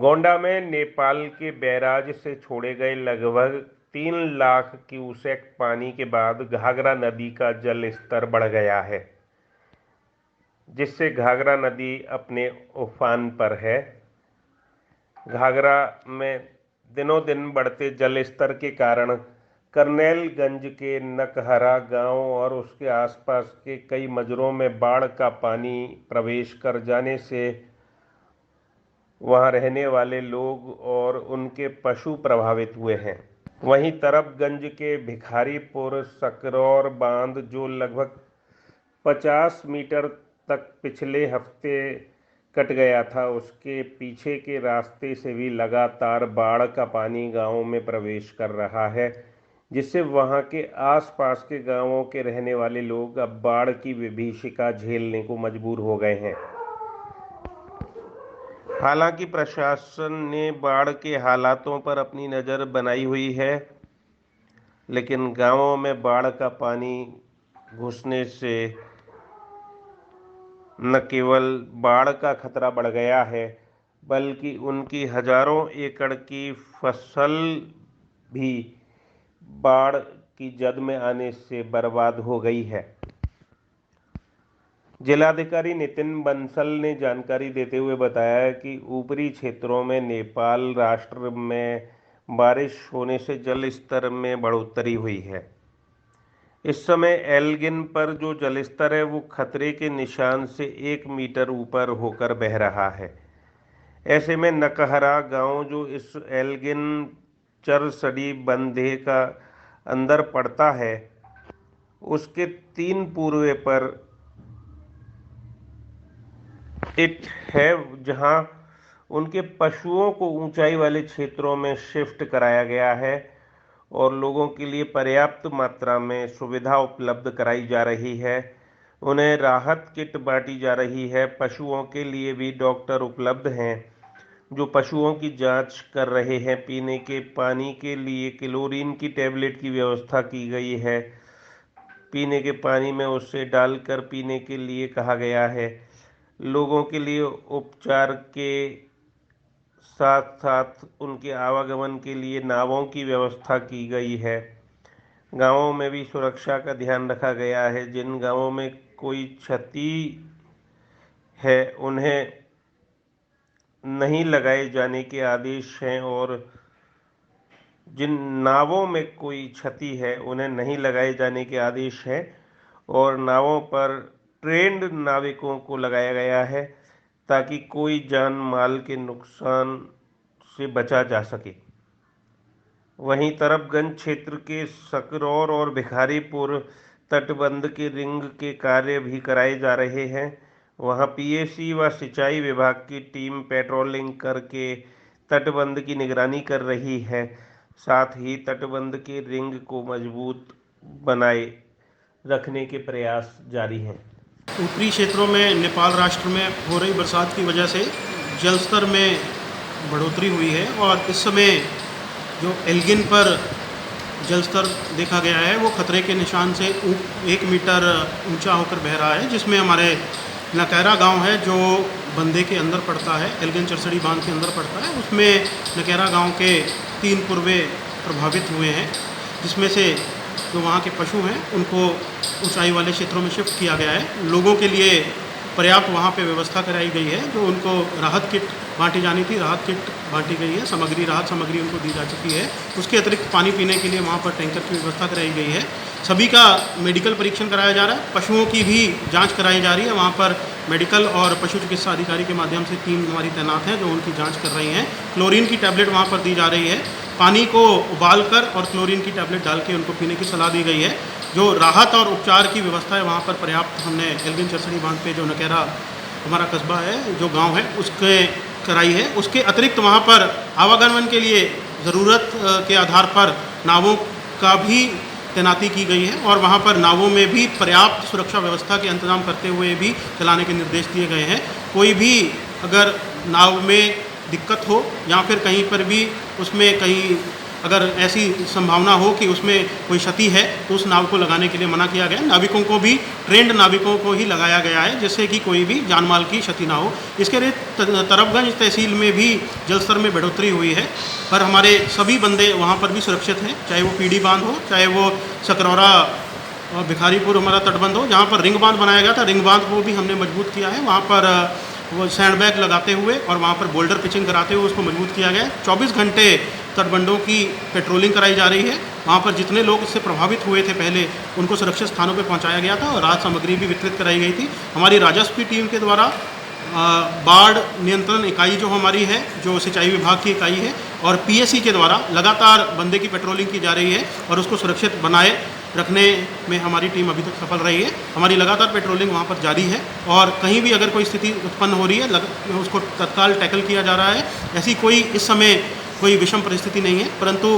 गोंडा में नेपाल के बैराज से छोड़े गए लगभग 3 लाख क्यूसेक पानी के बाद घाघरा नदी का जल स्तर बढ़ गया है, जिससे घाघरा नदी अपने उफान पर है। घाघरा में दिनों दिन बढ़ते जल स्तर के कारण करनेलगंज के नकहरा गांव और उसके आसपास के कई मजरों में बाढ़ का पानी प्रवेश कर जाने से वहां रहने वाले लोग और उनके पशु प्रभावित हुए हैं। वहीं तरबगंज के भिखारीपुर सकरौर बांध, जो लगभग 50 मीटर तक पिछले हफ्ते कट गया था, उसके पीछे के रास्ते से भी लगातार बाढ़ का पानी गांवों में प्रवेश कर रहा है, जिससे वहां के आसपास के गांवों के रहने वाले लोग अब बाढ़ की विभीषिका झेलने को मजबूर हो गए हैं। हालांकि प्रशासन ने बाढ़ के हालातों पर अपनी नज़र बनाई हुई है, लेकिन गांवों में बाढ़ का पानी घुसने से न केवल बाढ़ का खतरा बढ़ गया है, बल्कि उनकी हजारों एकड़ की फसल भी बाढ़ की जद में आने से बर्बाद हो गई है। जिलाधिकारी नितिन बंसल ने जानकारी देते हुए बताया कि ऊपरी क्षेत्रों में नेपाल राष्ट्र में बारिश होने से जल स्तर में बढ़ोतरी हुई है। इस समय एल्गिन पर जो जलस्तर है वो खतरे के निशान से 1 मीटर ऊपर होकर बह रहा है। ऐसे में नकहरा गांव, जो इस एल्गिन चरसड़ी बंधे का अंदर पड़ता है, उसके 3 पूर्वे पर इट है, जहां उनके पशुओं को ऊंचाई वाले क्षेत्रों में शिफ्ट कराया गया है और लोगों के लिए पर्याप्त मात्रा में सुविधा उपलब्ध कराई जा रही है। उन्हें राहत किट बांटी जा रही है। पशुओं के लिए भी डॉक्टर उपलब्ध हैं जो पशुओं की जांच कर रहे हैं। पीने के पानी के लिए क्लोरीन की टैबलेट की व्यवस्था की गई है। पीने के पानी में उसे डालकर पीने के लिए कहा गया है। लोगों के लिए उपचार के साथ साथ उनके आवागमन के लिए नावों की व्यवस्था की गई है। गांवों में भी सुरक्षा का ध्यान रखा गया है। जिन गांवों में कोई क्षति है उन्हें नहीं लगाए जाने के आदेश हैं, और जिन नावों में कोई क्षति है उन्हें नहीं लगाए जाने के आदेश हैं, और नावों पर ट्रेंड नाविकों को लगाया गया है ताकि कोई जान माल के नुकसान से बचा जा सके। वहीं तरबगंज क्षेत्र के सकरौर और भिखारीपुर तटबंध के रिंग के कार्य भी कराए जा रहे हैं। वहां पीएसी व सिंचाई विभाग की टीम पेट्रोलिंग करके तटबंध की निगरानी कर रही है। साथ ही तटबंध के रिंग को मजबूत बनाए रखने के प्रयास जारी हैं। ऊपरी क्षेत्रों में नेपाल राष्ट्र में हो रही बरसात की वजह से जल स्तर में बढ़ोतरी हुई है और इस समय जो एल्गिन पर जल स्तर देखा गया है वो खतरे के निशान से 1 मीटर ऊंचा होकर बह रहा है, जिसमें हमारे नकहरा गांव है जो बंदे के अंदर पड़ता है, एल्गिन चरसड़ी बांध के अंदर पड़ता है। उसमें नकहरा गांव के 3 पूर्वे प्रभावित हुए हैं, जिसमें से जो वहाँ के पशु हैं उनको ऊंचाई वाले क्षेत्रों में शिफ्ट किया गया है। लोगों के लिए पर्याप्त वहाँ पे व्यवस्था कराई गई है। जो उनको राहत किट बांटी जानी थी, राहत किट बांटी गई है, राहत सामग्री उनको दी जा चुकी है। उसके अतिरिक्त पानी पीने के लिए वहाँ पर टैंकर की व्यवस्था कराई गई है। सभी का मेडिकल परीक्षण कराया जा रहा है। पशुओं की भी जाँच कराई जा रही है। वहाँ पर मेडिकल और पशु चिकित्सा अधिकारी के माध्यम से टीम हमारी तैनात हैं जो उनकी जाँच कर रही हैं। क्लोरीन की टैबलेट वहाँ पर दी जा रही है। पानी को उबाल कर और क्लोरीन की टैबलेट डाल के उनको पीने की सलाह दी गई है। जो राहत और उपचार की व्यवस्था है वहाँ पर पर्याप्त हमने एल्गिन चरसड़ी बांध पे जो नकहरा हमारा कस्बा है, जो गांव है, उसके कराई है। उसके अतिरिक्त वहाँ पर आवागमन के लिए ज़रूरत के आधार पर नावों का भी तैनाती की गई है और वहाँ पर नावों में भी पर्याप्त सुरक्षा व्यवस्था के इंतजाम करते हुए भी चलाने के निर्देश दिए गए हैं। कोई भी अगर नाव में दिक्कत हो या फिर कहीं पर भी उसमें कहीं अगर ऐसी संभावना हो कि उसमें कोई क्षति है तो उस नाव को लगाने के लिए मना किया गया। नाविकों को भी, ट्रेंड नाविकों को ही लगाया गया है, जिससे कि कोई भी जानमाल की क्षति ना हो। इसके लिए तरफगंज तहसील में भी जलस्तर में बढ़ोतरी हुई है, पर हमारे सभी बंदे वहाँ पर भी सुरक्षित हैं, चाहे वो पीडी बांध हो, चाहे वो सकरौरा और भिखारीपुर हमारा तटबंध हो, जहाँ पर रिंग बांध बनाया गया था, रिंग बांध को भी हमने मजबूत किया है। वहाँ पर वो सैंडबैग लगाते हुए और वहाँ पर बोल्डर पिचिंग कराते हुए उसको मजबूत किया गया है। 24 घंटे तटबंधों की पेट्रोलिंग कराई जा रही है। वहाँ पर जितने लोग इससे प्रभावित हुए थे पहले, उनको सुरक्षित स्थानों पर पहुँचाया गया था और राहत सामग्री भी वितरित कराई गई थी। हमारी राजस्व की टीम के द्वारा बाढ़ नियंत्रण इकाई जो हमारी है, जो सिंचाई विभाग की इकाई है, और पीएससी के द्वारा लगातार बंदे की पेट्रोलिंग की जा रही है और उसको सुरक्षित बनाए रखने में हमारी टीम अभी तक सफल रही है। हमारी लगातार पेट्रोलिंग वहाँ पर जारी है और कहीं भी अगर कोई स्थिति उत्पन्न हो रही है उसको तत्काल टैकल किया जा रहा है। ऐसी कोई इस समय कोई विषम परिस्थिति नहीं है, परंतु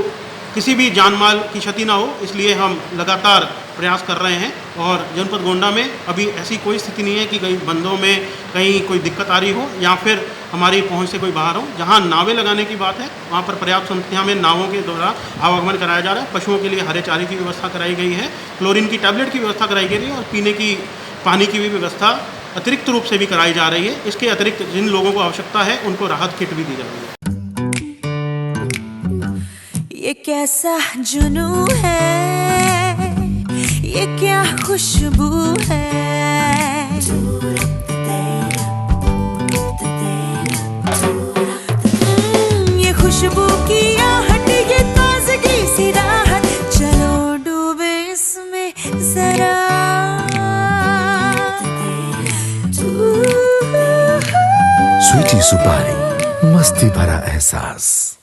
किसी भी जानमाल की क्षति ना हो, इसलिए हम लगातार प्रयास कर रहे हैं। और जनपद गोंडा में अभी ऐसी कोई स्थिति नहीं है कि कहीं बंदों में कहीं कोई दिक्कत आ रही हो या फिर हमारी पहुंच से कोई बाहर हो। जहां नावें लगाने की बात है, वहां पर पर्याप्त संख्या में नावों के द्वारा आवागमन कराया जा रहा है। पशुओं के लिए हरे चारे की व्यवस्था कराई गई है, क्लोरीन की टैबलेट की व्यवस्था कराई गई है और पीने की पानी की भी व्यवस्था अतिरिक्त रूप से भी कराई जा रही है। इसके अतिरिक्त जिन लोगों को आवश्यकता है उनको राहत किट भी दी जा रही है। ये कैसा जुनून है, ये क्या खुशबू है, ये खुशबू की आहट, ये ताज़गी सी राहत, चलो डूबे इसमें जरा। स्वीटी सुपारी, मस्ती भरा एहसास।